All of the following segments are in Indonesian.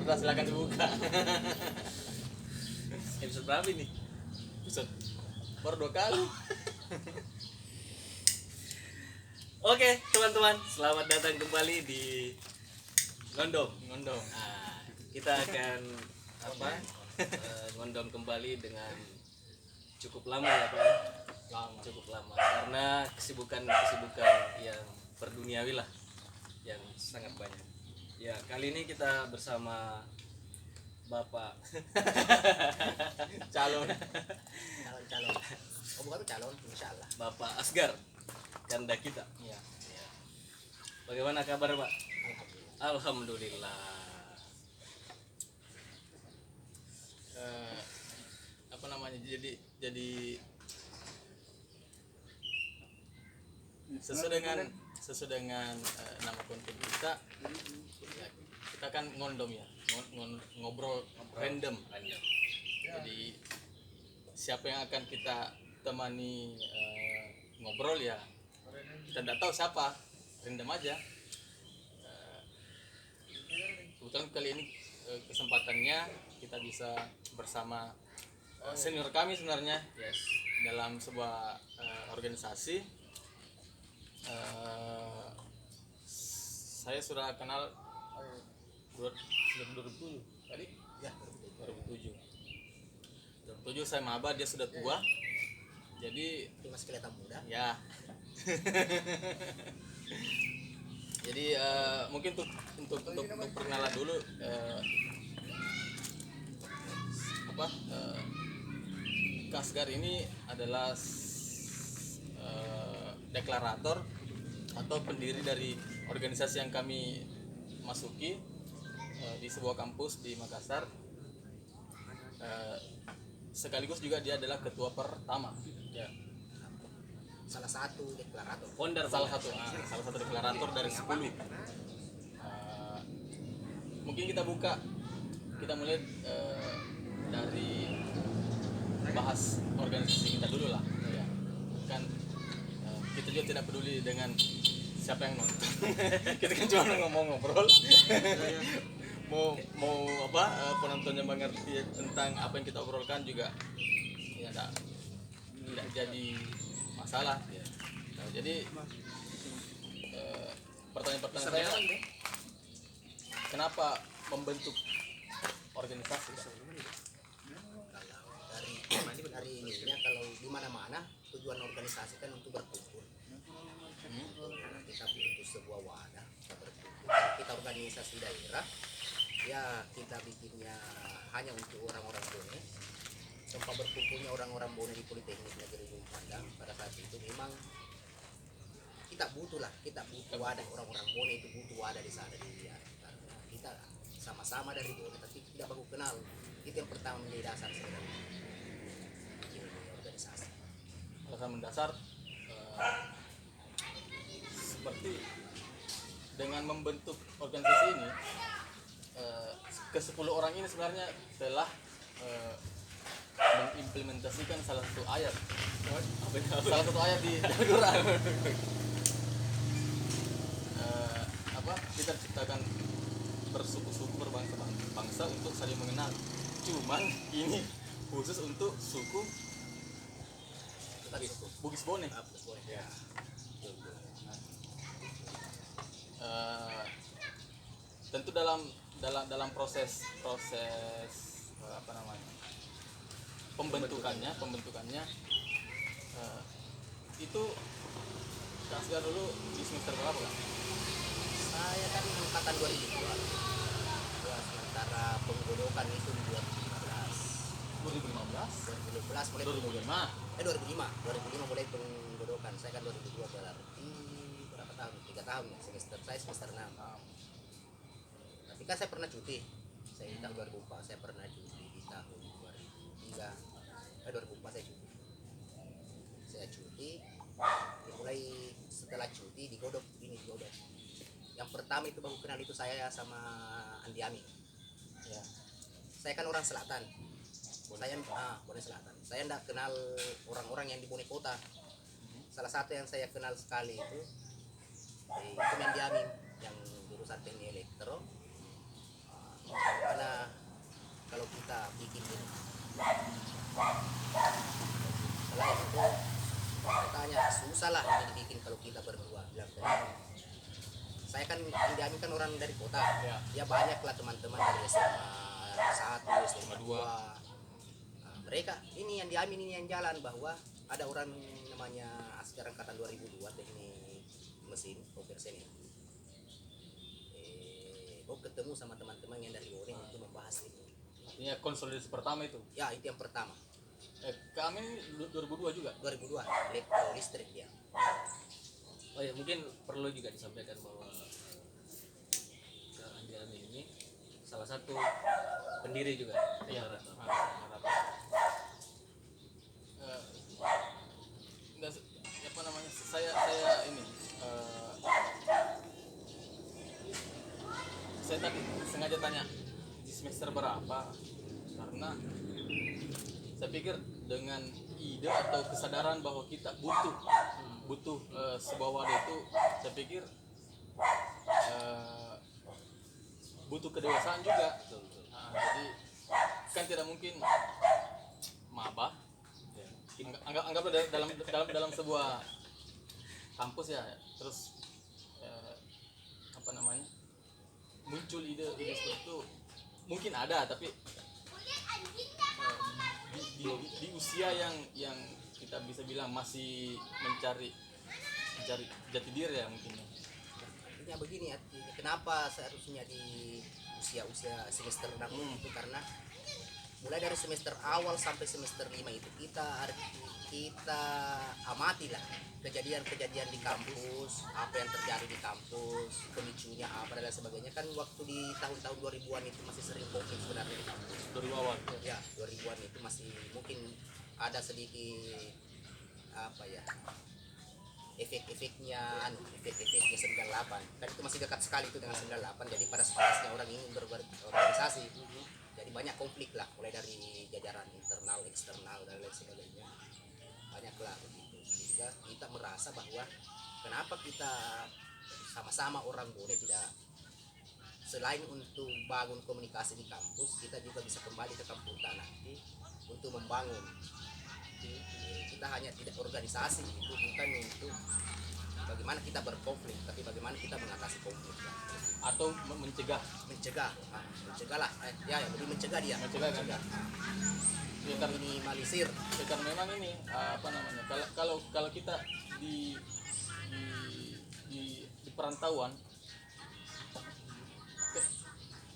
Sudah silakan dibuka. Episode berapa ini? Episode baru 2 kali. Oke, teman-teman, selamat datang kembali di Ngondom. Nah, kita akan ngondom kembali dengan cukup lama ya, Pak. Cukup lama karena kesibukan yang berduniawi lah, yang sangat banyak. Ya, kali ini kita bersama Bapak calon. Oh, bukan calon, insyaallah. Bapak Asgar Ganda kita. Iya. Ya. Bagaimana kabar, Pak? Alhamdulillah. Alhamdulillah. Apa namanya? Jadi sesuai dengan nama konten kita, ya, kita kan ngondom ya, ngobrol random. Jadi siapa yang akan kita temani ngobrol ya kita tidak tahu siapa, random aja. Kebetulan kali ini kesempatannya kita bisa bersama senior kami sebenarnya, dalam sebuah organisasi. Saya sudah kenal sejak 2007 tadi Ya, 2007 saya maba, dia sudah tua, jadi itu masih kelihatan muda. ya. Jadi mungkin untuk perkenalan dulu, Kasgar ini adalah deklarator atau pendiri dari organisasi yang kami masuki di sebuah kampus di Makassar. Sekaligus juga dia adalah ketua pertama, ya. Salah satu deklarator. Salah satu deklarator dari 10. Mungkin kita mulai dari bahas organisasi kita dulu lah, ya. Kan kita juga tidak peduli dengan siapa yang nonton. Kita kan cuma ngobrol. mau penontonnya mengerti tentang apa yang kita obrolkan juga ya tidak jadi masalah, ya. Nah, jadi pertanyaan saya, kenapa membentuk organisasi, Pak? Kalau dari ininya, kalau di mana-mana tujuan organisasi kan untuk berkumpul. Karena kita butuh sebuah wadah, kita berkumpul. Kita organisasi daerah, ya kita bikinnya hanya untuk orang-orang Bone. Tempat berkumpulnya orang-orang Bone di Politeknik Negeri Ujung Pandang pada saat itu memang kita butuh wadah. Orang-orang Bone itu butuh wadah di sana dilihat. Karena kita sama-sama dari Bone tapi tidak baku kenal. Itu yang pertama menjadi dasar sebenarnya bikin organisasi. Alasan mendasar seperti dengan membentuk organisasi ini, ke-10 orang ini sebenarnya telah mengimplementasikan salah satu ayat di Al-Quran. Kita ciptakan bersuku-suku, berbangsa untuk saling mengenal. Cuman ini khusus untuk suku Bugis Bone. Ya. Tentu dalam proses pembentukannya itu Kak Asgar dulu di semester berapa, Kak? Saya kan angkatan 2002. Ya, sementara penggodokan itu di 2015 mulai 2005 mulai penggodokan. Saya kan 2002 berarti berapa tahun? 3 tahun ya, semester 6. Tapi kan saya pernah cuti. Saya di tahun 2004 saya pernah cuti, di tahun 2004 saya cuti. Mulai setelah cuti digodok. Yang pertama itu baru kenal itu saya sama Andi Ami. Ya. Saya kan orang selatan. Bone Selatan. Saya tidak kenal orang-orang yang di Bone Kota. Salah satu yang saya kenal sekali itu Andi Ami yang jurusan teknik elektro. Karena yang diambil kan orang dari kota. Ya. Ya banyak lah teman-teman dari SMA 1, SMA 2. Nah, mereka ini yang diambil, ini yang jalan, bahwa ada orang namanya askar angkatan 2002 teknik mesin konversen ini. Gue ketemu sama teman-teman yang dari Goreng untuk membahas ini. Artinya konsolidasi pertama itu. Ya itu yang pertama. Kami 2002 juga. 2002 listrik ya. Oh ya, mungkin perlu juga disampaikan bahwa kehadiran ini salah satu pendiri juga. Iya. Ibarat. Enggak, apa namanya? Saya ini saya tadi sengaja tanya di semester berapa, karena saya pikir dengan ide atau kesadaran bahwa kita butuh sebuah wadah itu, saya pikir butuh kedewasaan juga. Jadi kan tidak mungkin maba, anggaplah dalam sebuah kampus ya, terus apa namanya, muncul ide seperti itu mungkin ada, tapi di usia yang kita bisa bilang masih mencari jati diri ya mungkin. Artinya begini, artinya kenapa seharusnya di usia semester 6 itu, karena mulai dari semester awal sampai semester 5 itu kita amati lah kejadian-kejadian di kampus, apa yang terjadi di kampus, pemicunya apa dan lain sebagainya. Kan waktu di tahun-tahun 2000-an itu masih sering konflik sebenarnya di kampus. 2000 awal. Ya, 2000-an itu masih mungkin ada sedikit apa ya, efek-efeknya 98 kan, itu masih dekat sekali itu dengan 98. Jadi pada sepasnya orang ini berorganisasi, jadi banyak konflik lah, mulai dari jajaran internal, eksternal dan lain sebagainya, banyak lah begitu. Sehingga kita merasa bahwa kenapa kita sama-sama orang Bone tidak, selain untuk bangun komunikasi di kampus, kita juga bisa kembali ke kampus nanti untuk membangun. Kita hanya tidak organisasi itu bukan untuk bagaimana kita berkonflik, tapi bagaimana kita mengatasi konflik Atau mencegah lah, lebih mencegah dia, kan? Ya, karena minimalisir. karena memang ini apa namanya, kalau kita di perantauan,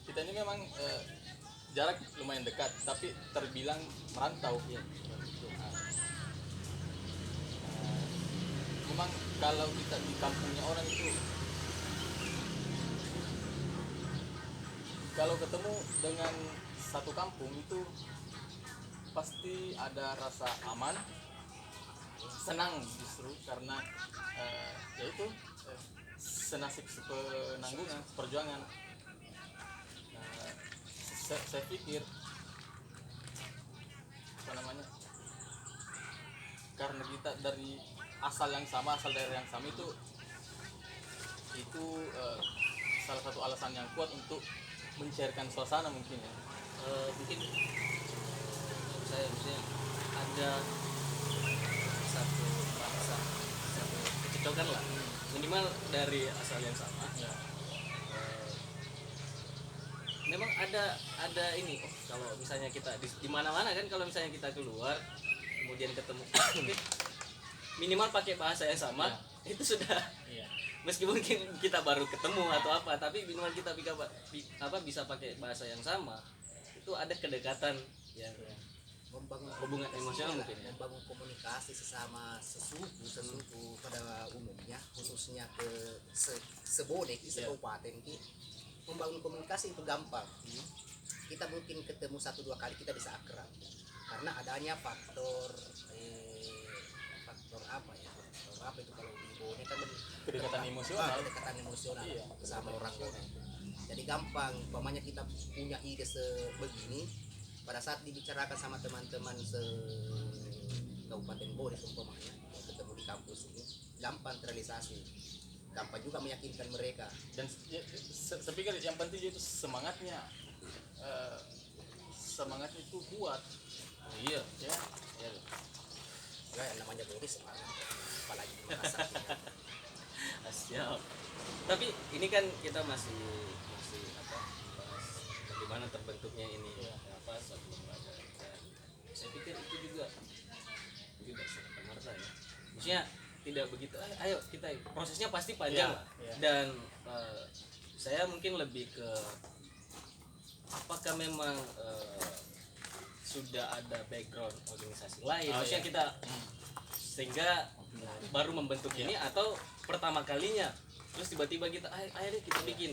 kita ini memang jarak lumayan dekat tapi terbilang merantau ya. Memang kalau kita di kampungnya orang itu, kalau ketemu dengan satu kampung itu pasti ada rasa aman, senang justru, karena yaitu senasib sepenanggungan, seperjuangan. Saya pikir apa namanya, karena kita dari asal daerah yang sama itu salah satu alasan yang kuat untuk mencairkan suasana mungkin ya. Mungkin saya misalnya ada satu rasa, satu kecocokan lah, minimal dari asal yang sama ya. Memang ada ini, kalau misalnya kita di mana-mana kan, kalau misalnya kita keluar kemudian ketemu minimal pakai bahasa yang sama ya. Itu sudah ya. Meskipun kita baru ketemu atau apa, tapi minimal kita bisa pakai bahasa yang sama, itu ada kedekatan yang membangun hubungan emosional mungkin ya. Membangun komunikasi sesama sesuku pada umumnya, khususnya ke sebone di kabupaten ki, membangun komunikasi itu gampang. Kita mungkin ketemu 1-2 kali kita bisa akrab karena adanya faktor apa itu kalau di Bone kan kedekatan emosional iya, sama orang Bone. Jadi gampang, umpamanya kita punya ide sebegini, pada saat dibicarakan sama teman-teman Kabupaten Bone umpamanya yang ketemu di kampus ini, gampang terrealisasi, gampang juga meyakinkan mereka. Dan saya pikir yang penting itu semangatnya itu kuat. Iya ya. Ya, yang namanya Bone semangat, apalagi merasa Siap. Tapi ini kan kita masih masih apa bahas bagaimana terbentuknya ini apa suatu lembaga. Dan saya pikir itu juga tidak serta merta ya. Maksudnya tidak begitu. Ayo kita prosesnya pasti panjang Iya, lah. iya. Dan saya mungkin lebih ke apakah memang sudah ada background organisasi lain. Oh, Maksudnya iya. kita sehingga baru membentuk ini atau pertama kalinya terus tiba-tiba kita ayo deh kita bikin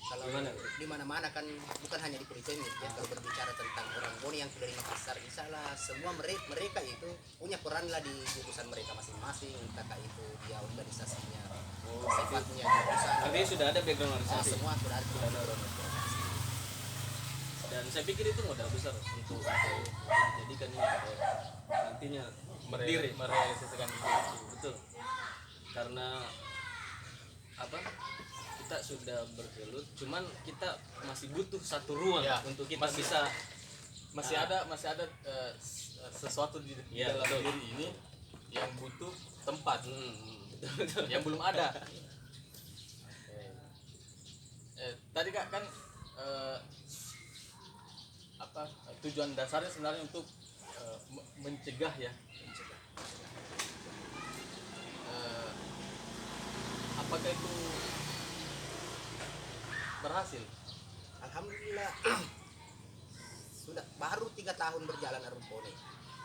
Kalau Gimana? di mana-mana kan bukan hanya di Politeknik ya, kalau berbicara tentang orang Boni yang dari Makassar, insya Allah semua mereka itu punya peran lah di jurusan mereka masing-masing, kakak itu dia organisasinya, sifatnya jurusan. artinya sudah ada background Nah, organisasi semua sudah ada dan saya pikir itu modal besar untuk dijadikan ini nantinya berdiri merealisasikan itu. betul karena apa kita sudah bergelut cuman kita masih butuh satu ruang Ya, untuk kita masih- bisa masih ada sesuatu di Iya, dalam betul. diri ini yang butuh tempat betul, betul. yang belum ada. Tadi kak kan apa tujuan dasarnya sebenarnya untuk mencegah ya. Apakah itu berhasil? Alhamdulillah sudah baru 3 tahun berjalan Arumpone.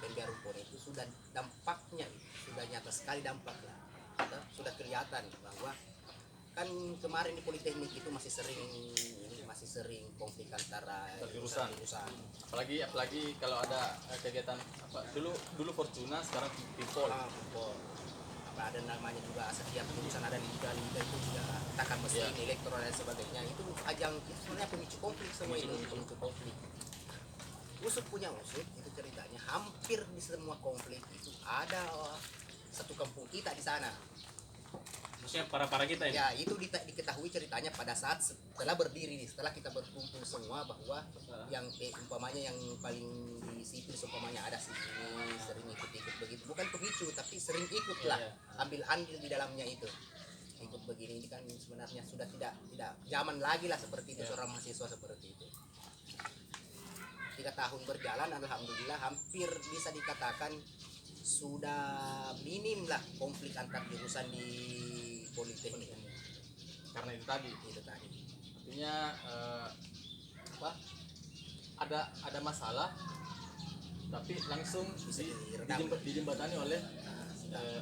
PMB Arumpone itu sudah dampaknya sudah nyata sekali dampaknya. Sudah kelihatan bahwa kan kemarin di Politeknik itu masih sering konflik antara Jurusan. jurusan. Apalagi kalau ada kegiatan apa dulu Fortuna sekarang People. Football. Apa ada namanya juga setiap jurusan ada liga-liga itu juga takkan mesin, elektro dan sebagainya itu ajang itu sebenarnya pemicu konflik semua itu pemicu konflik. Usut punya usut itu ceritanya hampir di semua konflik itu ada satu kampung kita di sana. maksudnya para kita ini Ya itu diketahui ceritanya pada saat setelah berdiri nih, setelah kita berkumpul semua bahwa yang umpamanya yang paling di sipil umpamanya ada sih sering ikut-ikut begitu, bukan pemicu tapi sering ikut lah, Iya. ambil andil di dalamnya itu ikut begini. Ini kan sebenarnya sudah tidak zaman lagi lah seperti itu, seorang mahasiswa seperti itu. 3 tahun berjalan alhamdulillah hampir bisa dikatakan sudah minim lah konflik antar jurusan di Politeknik ini. Karena itu tadi artinya apa ada masalah tapi langsung Bisa diredam. dijembatani oleh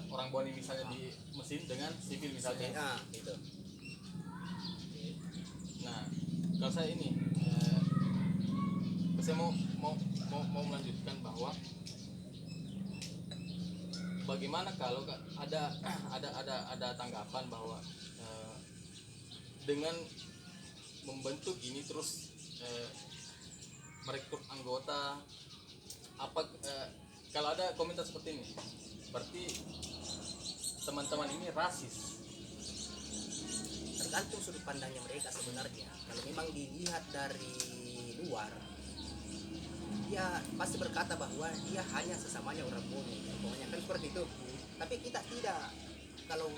orang Boni misalnya di mesin dengan sipil misalnya. Nah, gitu. Nah kalau saya ini saya mau melanjutkan bahwa bagaimana kalau ada tanggapan bahwa dengan membentuk ini terus merekrut anggota kalau ada komentar seperti ini berarti teman-teman ini rasis. Tergantung sudut pandangnya mereka sebenarnya. Kalau memang dilihat dari luar, dia pasti berkata bahwa dia hanya sesamanya orang Boni. Pokoknya kan seperti itu. Tapi kita tidak. Kalau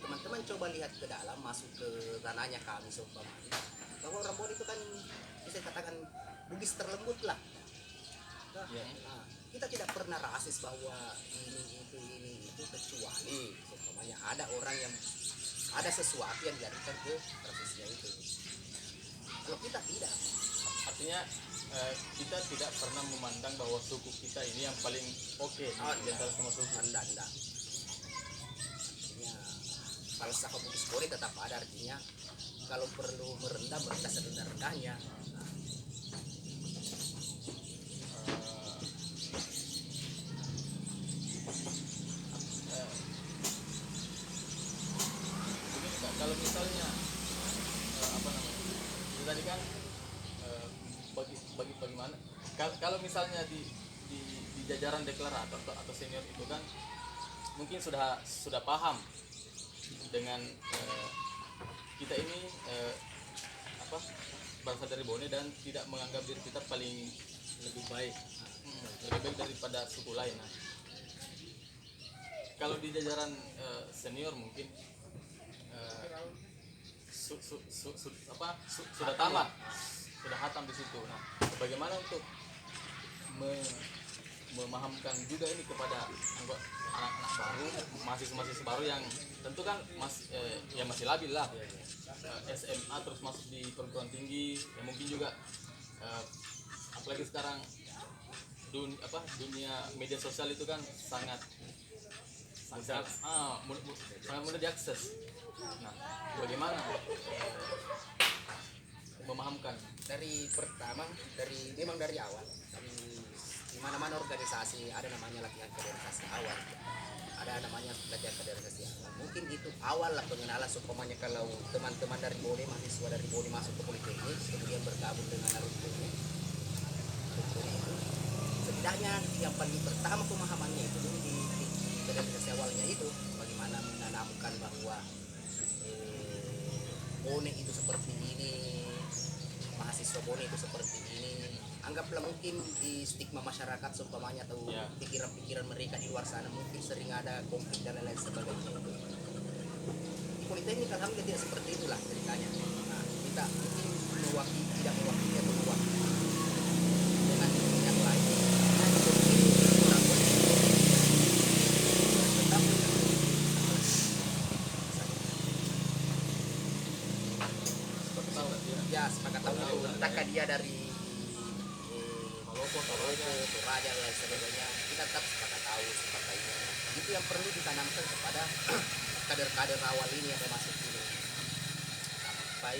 teman-teman coba lihat ke dalam, masuk ke ranahnya kami seumpamanya, bahwa orang Boni itu kan bisa dikatakan Bugis terlembut lah. Nah, kita tidak pernah rasis bahwa ini itu kecuali seumpamanya ada orang yang ada sesuatu yang dilakukan ke rasisnya itu. Kalau kita tidak, Artinya kita tidak pernah memandang bahwa suku kita ini yang paling oke di antara semua suku. Anda. Artinya falsafah Bugis Boni tetap ada, artinya kalau perlu merendah serendah-rendahnya. Begini Kak, kalau misalnya apa namanya itu tadi kan bagaimana kalau misalnya di jajaran deklarator atau senior itu kan mungkin sudah paham dengan kita ini apa berasal dari Bone dan tidak menganggap diri kita paling lebih baik daripada suku lain. Nah, kalau di jajaran senior mungkin sudah tamat, sudah hatam di situ. Nah, bagaimana untuk memahamkan juga ini kepada anak-anak baru, mahasiswa-mahasiswa baru yang tentu kan masih labil lah, SMA terus masuk di perguruan tinggi, ya mungkin juga apalagi sekarang dunia media sosial itu kan sangat mudah diakses. Nah, bagaimana memahamkan memang dari awal di mana-mana organisasi ada namanya latihan kaderisasi awal, ada namanya latihan kaderisasi awal. Mungkin itu awal lah pengenalan, seumpamanya kalau teman-teman dari Bone, mahasiswa dari Bone masuk ke Politeknik kemudian bergabung dengan Arukune itu, setidaknya yang paling pertama pemahamannya itu dulu di kaderisasi awalnya itu bagaimana menanamkan bahwa Bone itu seperti ini, mahasiswa Bone itu seperti ini. Anggaplah mungkin di stigma masyarakat seumpamanya atau pikiran-pikiran mereka di luar sana mungkin sering ada konflik dan lain-lain sebagainya itu. Di Politeknik alhamdulillah tidak seperti itulah ceritanya. Nah, kita mungkin tidak mewakili atau mewakili dengan yang lain. Nah, di Politeknik orang tetap sepakat tahu itu. Entahkah dia dari Toraja dan lain sebagainya, kita tetap sepakat tahu sebagainya. Itu yang perlu ditanamkan kepada kader-kader awal ini yang masuk ini, sampai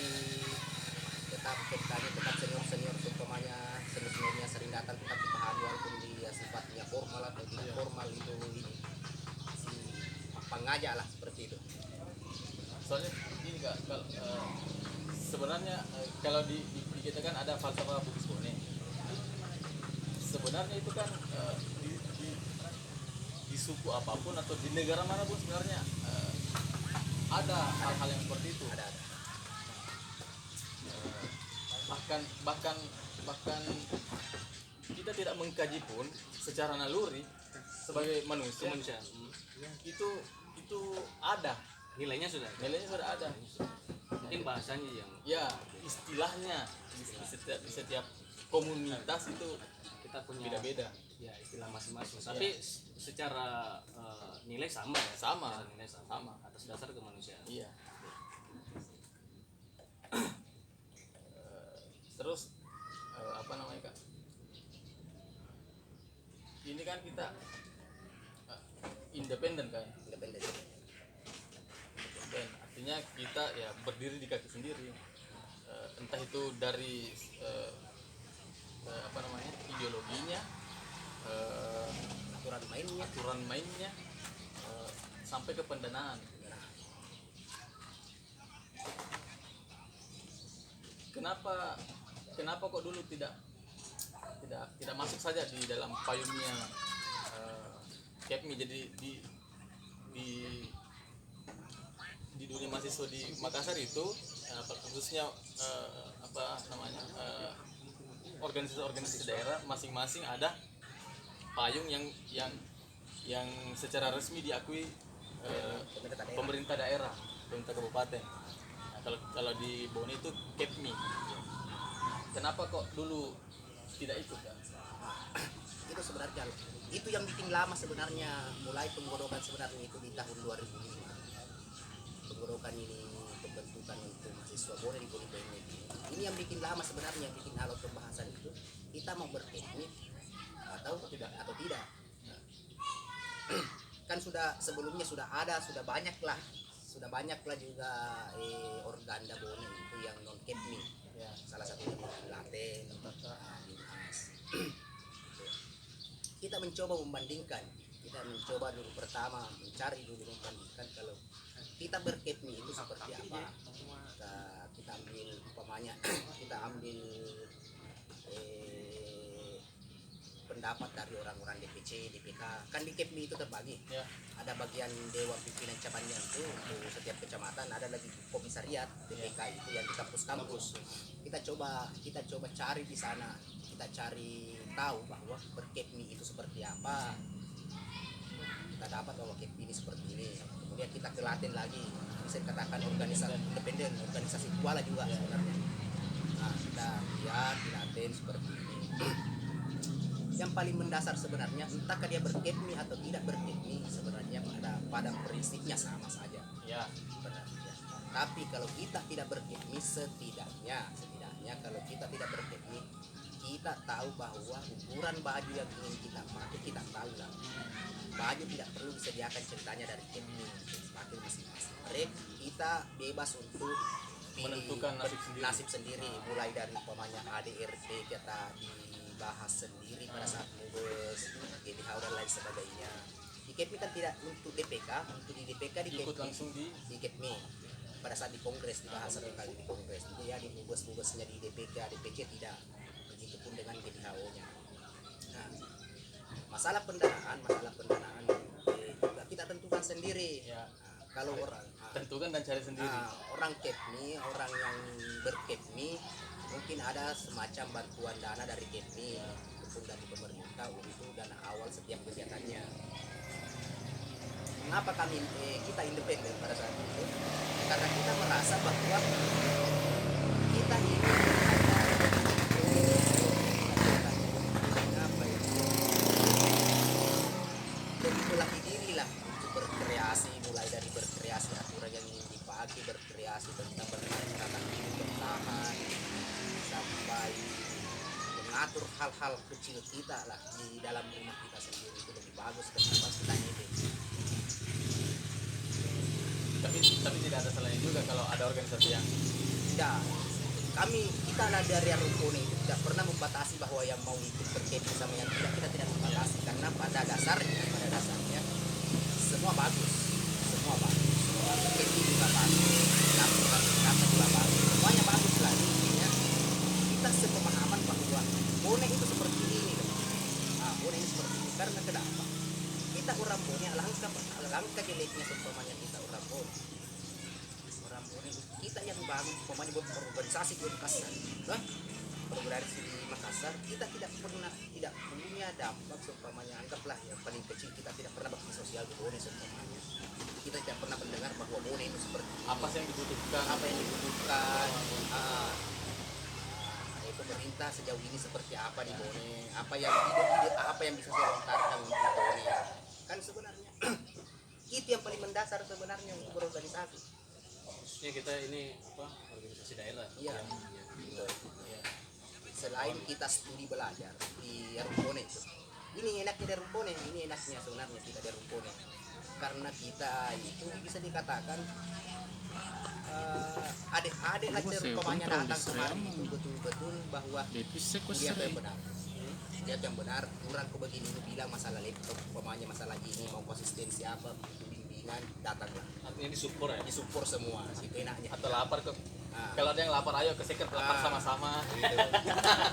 tetap senior seumpamanya seniornya sering datang tetap dipahami walaupun dia sifatnya formal atau tidak formal itu ini si pengajak lah seperti itu. Soalnya ini Kak, sebenarnya kalau di kita kan ada falsafah Bugis Bone. Sebenarnya itu kan di suku apapun atau di negara manapun sebenarnya ada hal-hal yang seperti itu. Ada. Bahkan kita tidak mengkaji pun secara naluri sebagai manusia itu ada Nilainya sudah ada. mungkin bahasanya yang Ya, istilahnya di setiap komunitas itu kita punya beda-beda. ya istilah masing-masing, tapi secara nilai sama ya, Sama. Secara nilai sama atas dasar kemanusiaan. Iya. Terus apa namanya Kak? Ini kan kita independen kan? Independen. Dan artinya kita ya berdiri di kaki sendiri. Entah itu dari apa namanya? Ideologinya, aturan mainnya, sampai ke pendanaan. Kenapa kok dulu tidak masuk saja di dalam payungnya KEPMI, jadi di dunia mahasiswa di Makassar itu khususnya apa namanya organisasi daerah masing-masing ada payung yang secara resmi diakui pemerintah daerah, pemerintah kabupaten. Nah, kalau di Bone itu KEPMI. Kenapa kok dulu tidak ikut kan? Itu sebenarnya itu yang bikin lama sebenarnya, mulai penggodokan sebenarnya itu di tahun 2005. Penggodokan ini pembentukan untuk mahasiswa Bone di Politeknik. Ini yang bikin lama sebenarnya, bikin alot pembahasan itu kita mau berteknik atau tidak. Nah, kan sebelumnya sudah banyak lah juga organda Bone itu yang non KEPMI. Ya. Salah satunya Laten, Dinas. Kita mencoba membandingkan, dulu pertama mencari dulu membandingkan kalau kita berKEPMI itu seperti apa. Kita ambil umpamanya kita ambil pendapat dari orang-orang DPC, DPK. Kan di KEPMI itu terbagi. Ya. Ada bagian Dewan Pimpinan Cabangnya itu untuk setiap kecamatan, ada lagi komisariat DPK itu yang di kampus-kampus. Kita coba cari di sana, kita cari tahu bahwa berKEPMI itu seperti apa. Kita dapat bahwa KEPMI ini seperti ini. Kemudian kita ke Laten lagi. bisa dikatakan organisasi independen, organisasi kuala juga sebenarnya. Nah, kita lihat di Laten seperti ini. Yang paling mendasar sebenarnya entahkah dia berkepmi atau tidak berkepmi, sebenarnya pada prinsipnya sama saja. Ya. Sebenarnya. Tapi kalau kita tidak berkepmi, setidaknya kalau kita tidak berkepmi, kita tahu bahwa ukuran baju yang ingin kita pakai kita tahu lah. Baju tidak perlu disediakan ceritanya dari kepmi, pakai masing-masing. Kita bebas untuk Menentukan nasib sendiri. mulai dari umpamanya ADRT kita dibahas sendiri pada saat mubes, GBH dan lain sebagainya. Di KEPMI kan tidak untuk DPK, untuk di DPK di Ikut KEPMI, langsung di KEPMI pada saat di kongres dibahas satu kali di kongres. Itu ya di mubesnya di DPK, DPC tidak. Begitupun dengan GBHO-nya. Nah, masalah pendanaan juga kita tentukan sendiri. ya. Nah, kalau orang Tentukan dan cari sendiri. orang KEPMI, orang yang berKEPMI mungkin ada semacam bantuan dana dari KEPMI ataupun dari pemerintah untuk dana awal setiap kegiatannya. Mengapa kita independen pada saat itu? Karena kita merasa bahwa kita ini apa ya? Lebih melatih diri lah untuk berkreasi, mulai dari berkreasi aturan yang ingin dipakai, berkreasi tentang bagaimana cara hidup bertahan, sampai mengatur hal-hal kecil kita lah di dalam rumah kita sendiri. Itu lebih bagus ketimbang kita ini. Tapi tidak ada salahnya juga kalau ada organisasi yang Tidak, kita lah dari Rumpone itu tidak pernah membatasi bahwa yang mau ikut berkeping sama yang tidak, kita tidak membatasi, karena pada dasarnya semua bagus, semua berkeping juga bagus, lakukan juga bagus, semuanya bagus lah. Intinya kita sepemahaman bahwa Bone itu seperti ini, Bone ini seperti ini. Karena kenapa? Kita orang Bone, alangkah jeleknya seumpamanya kita orang Bone kita yang bangun pemain berorganisasi di Makassar, berorganisasi di Makassar, kita tidak punya dampak seumpamanya, anggaplah yang paling kecil, kita tidak pernah bakti sosial di Bone seumpamanya. Kita tidak pernah mendengar bahwa Bone itu seperti apa sih yang dibutuhkan, pemerintah sejauh ini seperti apa di Bone, apa yang bisa saya lontarkan untuk Bone. Kan sebenarnya itu yang paling mendasar sebenarnya untuk berorganisasi. Ya kita ini organisasi daerah. Iya. Selain kita studi belajar di Rumpone ini enaknya dari Rumpone, ini enaknya sebenarnya kita dari Rumpone, karena kita itu bisa dikatakan adik-adik lagi dari umpamanya datang kemari itu betul-betul bahwa lihat yang benar, kurang ke begini lu bilang masalah laptop, umpamanya masalah ini mau konsistensi apa, bimbingan, datanglah. Artinya disupport ya? Disupport semua, itu enaknya. atau lapar kok. Kalau ada yang lapar, ayo ke secret lapar sama-sama. Gitu.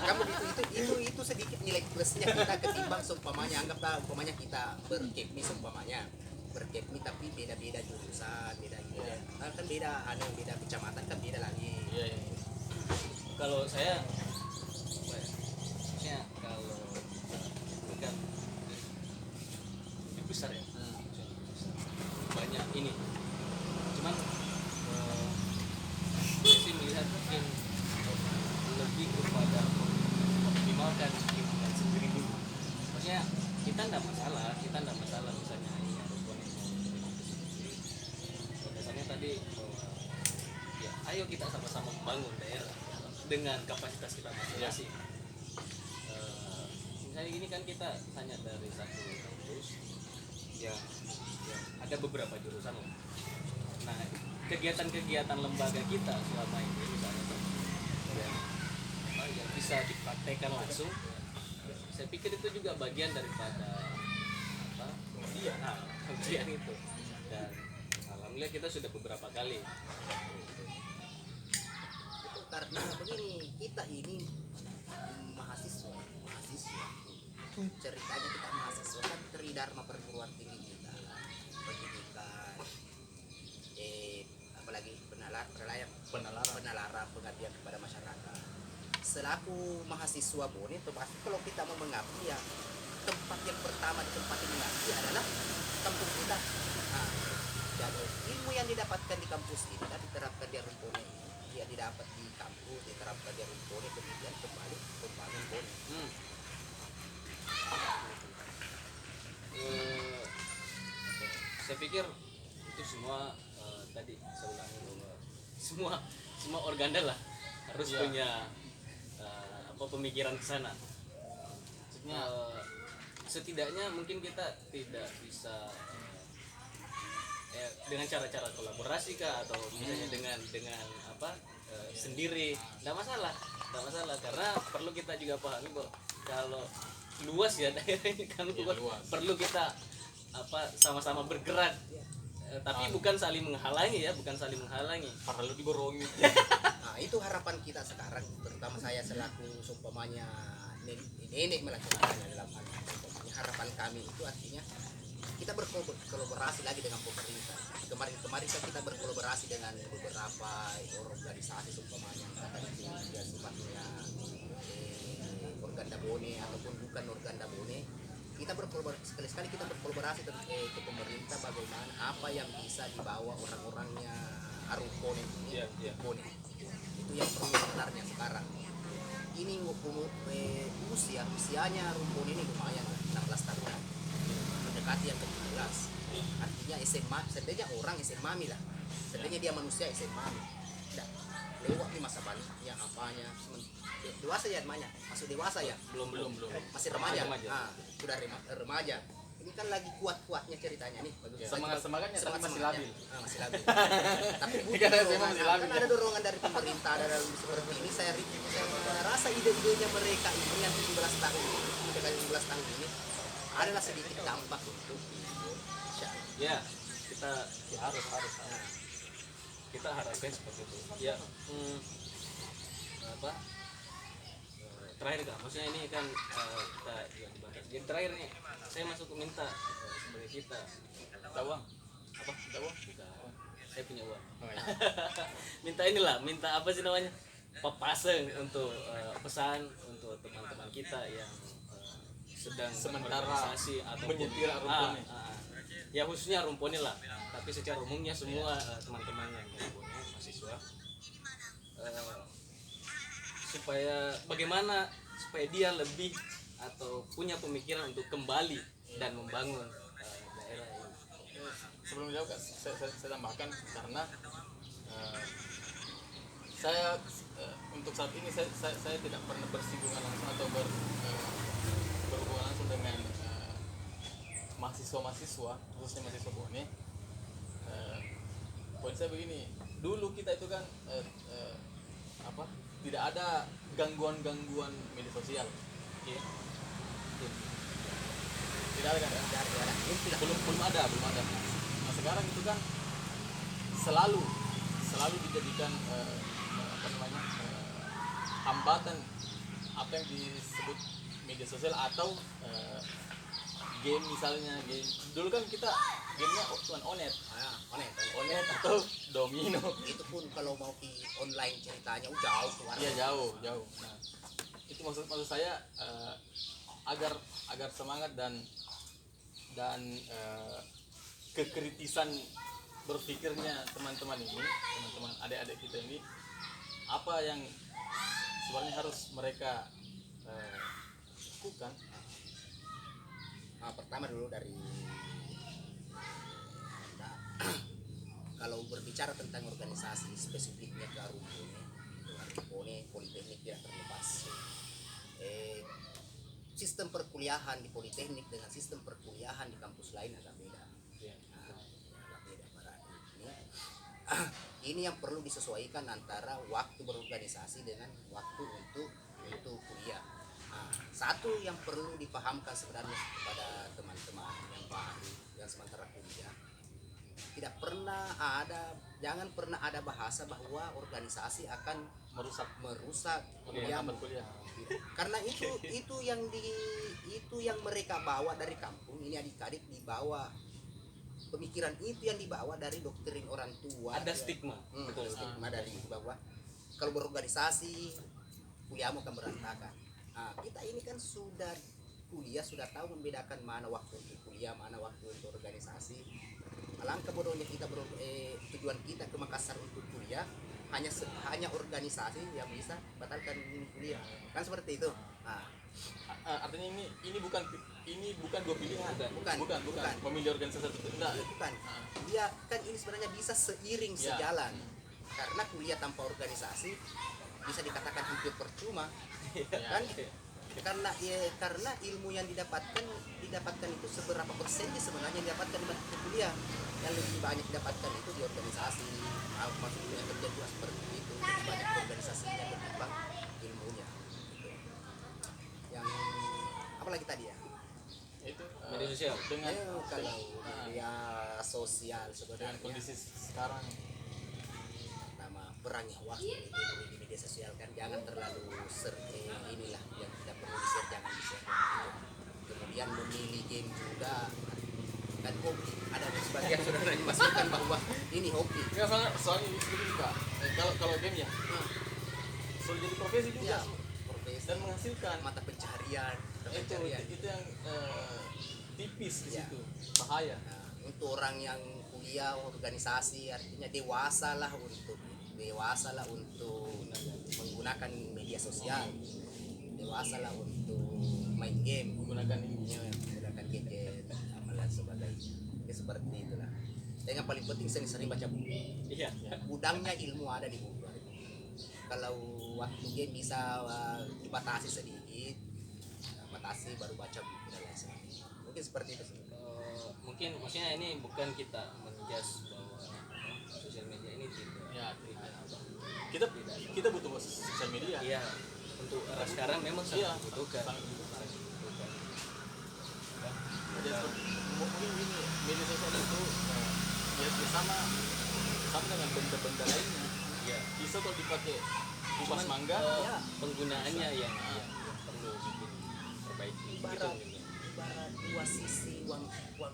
Kamu itu sedikit nilai plusnya kita ketimbang seumpamanya, anggaplah umpamanya kita berkepmi seumpamanya berkepmi tapi beda-beda jurusan, beda kan beda kecamatan kan beda lagi. Iya. Kalau saya maksudnya kalau ini kan lebih besar ya, banyak ini, cuman saya sih melihat mungkin lebih kepada mengoptimalkan lingkungan sendiri dulu. Maksudnya kita nggak masalah misalnya ini harus dasarnya tadi bahwa ya ayo kita sama-sama membangun daerah dengan kapasitas kita masing-masing. Misalnya ini kan kita hanya dari satu kampus yang ada beberapa jurusan lah. Nah, kegiatan-kegiatan lembaga kita selama ini misalnya yang bisa dipraktekkan langsung, saya pikir itu juga bagian daripada kajian itu. Dan alhamdulillah kita sudah beberapa kali. Itu karena begini, kita ini mahasiswa ceritanya kita mahasiswa kan tridharma perguruan tinggi kita, pendidikan, apalagi penalaran pengabdian kepada masyarakat. Selaku mahasiswa Bone, termasuk kalau kita mau mengabdi ya tempat yang pertama di tempat yang mengabdi adalah kampung kita. jadi ilmu yang didapatkan di kampus ini dan diterapkan di Rumpone ini, dia didapat di kampus diterapkan di Rumpone, kemudian kembali membangun Bone. Eh, saya pikir itu semua tadi saya ulangi bahwa semua organda lah harus Iya. punya pemikiran ke sana. Maksudnya Setidaknya mungkin kita tidak bisa dengan cara-cara kolaborasi kah atau misalnya dengan sendiri, nggak masalah karena perlu kita juga pahami bahwa kalau luas ya daerah ini kan Iya, luas. perlu kita sama-sama bergerak. Tapi bukan saling menghalangi, perlu diborongi. Nah, itu harapan kita sekarang, terutama saya selaku seumpamanya nenek melakukannya dalam hal ini. Umpamanya harapan kami itu artinya kita berkolaborasi lagi dengan pemerintah. Kemarin kan kita berkolaborasi dengan beberapa organisasi seumpamanya kata itu ya sifatnya organda Bone ataupun bukan organda Bone. Kita berkolaborasi sekali-sekali kita berkolaborasi ke pemerintah bagaimana apa yang bisa dibawa orang-orangnya Arumpone ini. Iya. Bone. Itu yang perlu sebenarnya sekarang. Ini usianya Rumpone ini lumayan 16 tahun mendekati yang ke-17. Artinya SMA, sebenarnya orang SMA lah. Sebenarnya dia manusia SMA. Tidak lewat di masa baliknya apanya. Dewasa ya namanya, masuk dewasa ya. belum Masih remaja. Remaja. Ah, sudah remaja. Ini kan lagi kuat-kuatnya ceritanya nih. Ya. Semangatnya tapi masih labil. Masih labil. Tapi Karena butuh SMA masih dorongan. labil. Kan ada dorongan dari pemerintah, ada dalam seperti ini. Saya rasa ide-idenya mereka ini yang 17 tahun ini, 17 tahun ini adalah sedikit dampak untuk Indonesia. Ya, kita harus. kita harapkan seperti itu ya. Terakhir kak, maksudnya ini kan kita juga dibahas. Jadi terakhir nih saya masuk ke minta sebagai kita Minta uang. apa minta uang? Bukan. Saya punya uang. Oh, ya. minta apa sih namanya, papaseng untuk pesan untuk teman-teman kita yang sedang Sementara berorganisasi atau menyetir Rumpone. ya khususnya Rumpone lah, tapi secara umumnya semua teman-teman yang Rumpone mahasiswa, supaya bagaimana supaya dia lebih atau punya pemikiran untuk kembali dan membangun daerah ini. Sebelum jauh Kak, saya tambahkan karena saya untuk saat ini saya tidak pernah bersinggungan langsung atau berhubungan langsung dengan mahasiswa khususnya mahasiswa Bone. Poin saya begini, dulu kita itu kan tidak ada gangguan media sosial. Iya. Tidak ada kan? Belum ada. Nah sekarang itu kan selalu dijadikan hambatan apa yang disebut media sosial atau game misalnya. Game dulu kan kita gamenya cuma onet atau domino. Itu pun kalau mau di online ceritanya jauh keluar. Iya jauh. Nah, itu maksud saya agar semangat dan kekritisan berpikirnya teman-teman adik-adik kita ini, apa yang sebenarnya harus mereka lakukan. Nah, pertama dulu dari kalau berbicara tentang organisasi spesifiknya ke Rumpone Politeknik tidak terlepas. Sistem perkuliahan di Politeknik dengan sistem perkuliahan di kampus lain agak beda. Agak beda berarti ini yang perlu disesuaikan antara waktu berorganisasi dengan waktu untuk kuliah. Satu yang perlu dipahamkan sebenarnya kepada teman-teman yang baru yang sementara kuliah, jangan pernah ada bahasa bahwa organisasi akan merusak kuliah. Karena itu yang mereka bawa dari kampung ini, adik-adik dibawa pemikiran itu yang dibawa dari doktrin orang tua. Ada stigma. Betul, stigma dari bahwa kalau berorganisasi kuliahmu akan berantakan. Nah, kita ini kan sudah kuliah, sudah tahu membedakan mana waktu untuk kuliah, mana waktu untuk organisasi. alangkah bodohnya kita tujuan kita ke Makassar untuk kuliah hanya organisasi yang bisa batalkan kuliah kan seperti itu. Nah, Artinya ini bukan dua pilihan. Bukan. Memilih organisasi tertentu enggak. bukan dia kan ini sebenarnya bisa seiring Ya. sejalan karena kuliah tanpa organisasi bisa dikatakan hampir percuma kan karena ilmu yang didapatkan itu seberapa persen sih sebenarnya yang didapatkan di mata kuliah, yang lebih banyak didapatkan itu di organisasi. Maksudnya kerja juga seperti itu, lebih banyak organisasinya ketimbang ilmunya gitu. Yang apalagi tadi ya Itu Media sosial. dengan kalau media sosial dengan sebenarnya kondisi sekarang. nama perangnya waktu itu di media sosial kan jangan terlalu inilah yang tidak perlu di share jangan di share gitu. Kemudian memilih game juga kan hobi, ada sebagian saudara yang masukkan bahwa ini hobi. Enggak, soalnya itu juga. Kalau game ya, sudah jadi profesi juga Ya, profesi dan menghasilkan. mata pencaharian Itu yang tipis di Ya. situ, bahaya. Nah, untuk orang yang kuliah organisasi artinya dewasa lah untuk menggunakan media sosial, dewasa lah untuk main game, Menggunakan ilmunya. menggunakan gadget dan sebagainya. Ya, seperti itulah. Dan yang paling penting sering-sering baca buku. Iya. Gudangnya ilmu ada di buku. Kalau waktu game bisa dibatasi sedikit, batasi baru baca buku dan lain sebagainya. Mungkin seperti itu sih. Mungkin maksudnya ini bukan kita menjas bahwa sosial media ini tidak Ya, kita butuh sosial media. iya untuk era sekarang memang Iya, sangat dibutuhkan. sangat dibutuhkan. Dan mungkin ini media sosial itu ya sama dengan benda-benda lainnya. Iya. Bisa kalau dipakai kupas Cuman, mangga, ya. penggunaannya yang perlu mungkin perbaiki gitu Ibarat mungkin. dua sisi uang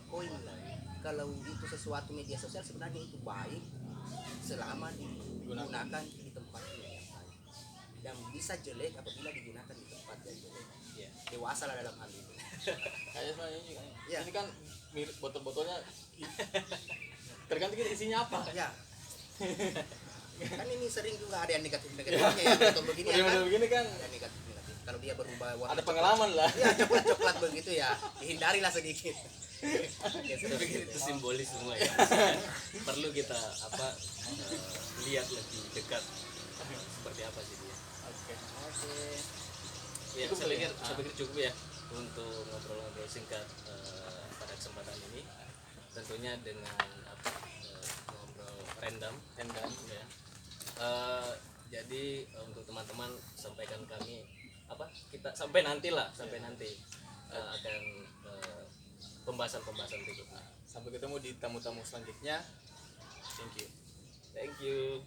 koin lah. Kalau itu sesuatu media sosial sebenarnya itu baik selama digunakan di tempat yang baik, dan bisa jelek apabila digunakan di tempat yang jelek. Iya. Dewasa lah dalam hal itu. kayak soalnya ini kan. Ya. Ini kan mirip botol-botolnya tergantung kita isinya apa. Ya. Kan ini sering juga ada yang negatifnya ya betul begini ya kan. Model begini kan Ada negatif. Kalau dia berubah warna ada pengalaman lah. ya coklat begitu ya, dihindarilah sedikit. Ya, Itu simbolis semua ya. Perlu kita lihat lebih dekat seperti apa sih dia. Oke. Ya, Cukup kali ya? saya pikir cukup ya untuk ngobrol-ngobrol singkat pada kesempatan ini. Tentunya dengan ngobrol random ya. Jadi untuk teman-teman sampaikan kami kita sampai nanti akan pembahasan berikutnya. Sampai ketemu di tamu-tamu selanjutnya. Thank you. Thank you.